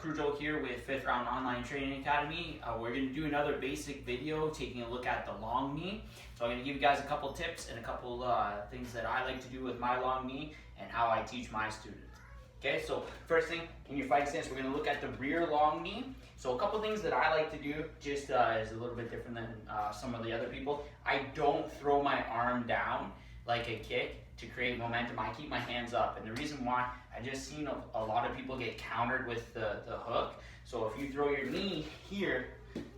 Crujo here with 5th Round Online Training Academy. We're going to do another basic video taking a look at the long knee. So I'm going to give you guys a couple tips and a couple things that I like to do with my long knee and how I teach my students. Okay, so first thing in your fighting stance, we're going to look at the rear long knee. So a couple things that I like to do just is a little bit different than some of the other people. I don't throw my arm down like a kick to create momentum. I keep my hands up, and the reason why, I just seen a lot of people get countered with the hook. So if you throw your knee here,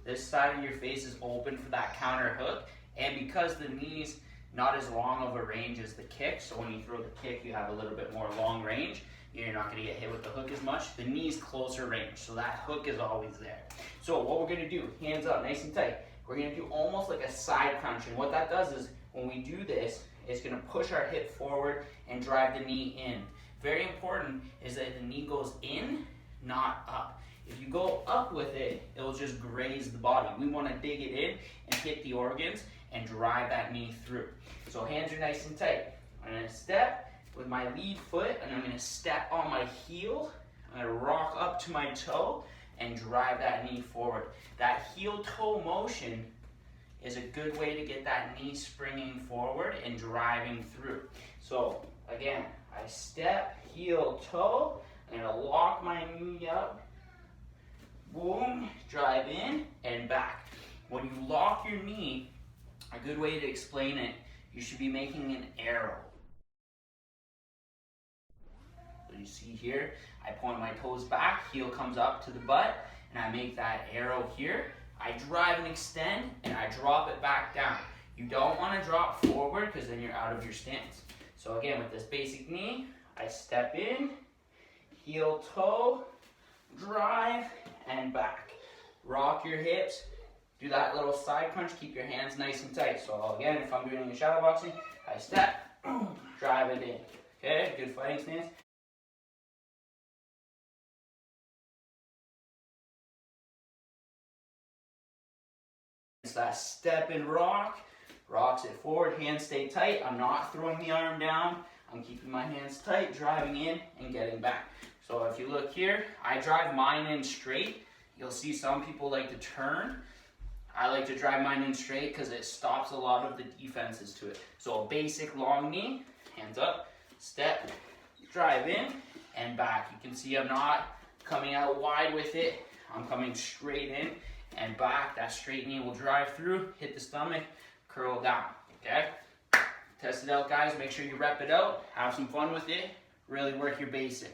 this side of your face is open for that counter hook, and because the knee's not as long of a range as the kick, so when you throw the kick you have a little bit more long range, you're not going to get hit with the hook as much. The knee's closer range, so that hook is always there. So what we're going to do, hands up, nice and tight, we're going to do almost like a side crunch, and what that does is when we do this, it's going to push our hip forward and drive the knee in. Very important is that the knee goes in, not up. If you go up with it, it'll just graze the body. We want to dig it in and hit the organs and drive that knee through. So hands are nice and tight. I'm going to step with my lead foot, and I'm going to step on my heel. I'm going to rock up to my toe and drive that knee forward. That heel-toe motion is a good way to get that knee springing forward and driving through. So again, I step, heel, toe, I'm gonna lock my knee up, boom, drive in and back. When you lock your knee, a good way to explain it, you should be making an arrow. So you see here, I point my toes back, heel comes up to the butt, and I make that arrow here. I drive and extend, and I drop it back down. You don't want to drop forward because then you're out of your stance. So again, with this basic knee, I step in, heel, toe, drive, and back. Rock your hips, do that little side crunch, keep your hands nice and tight. So again, if I'm doing a shadow boxing, I step, drive it in. Okay, good fighting stance. It's that step and rock, rocks it forward, hands stay tight. I'm not throwing the arm down. I'm keeping my hands tight, driving in and getting back. So if you look here, I drive mine in straight. You'll see some people like to turn. I like to drive mine in straight because it stops a lot of the defenses to it. So a basic long knee, hands up, step, drive in and back. You can see I'm not coming out wide with it. I'm coming straight in and back. That straight knee will drive through, hit the stomach, curl down, okay? Test it out, guys. Make sure you rep it out. Have some fun with it. Really work your basics.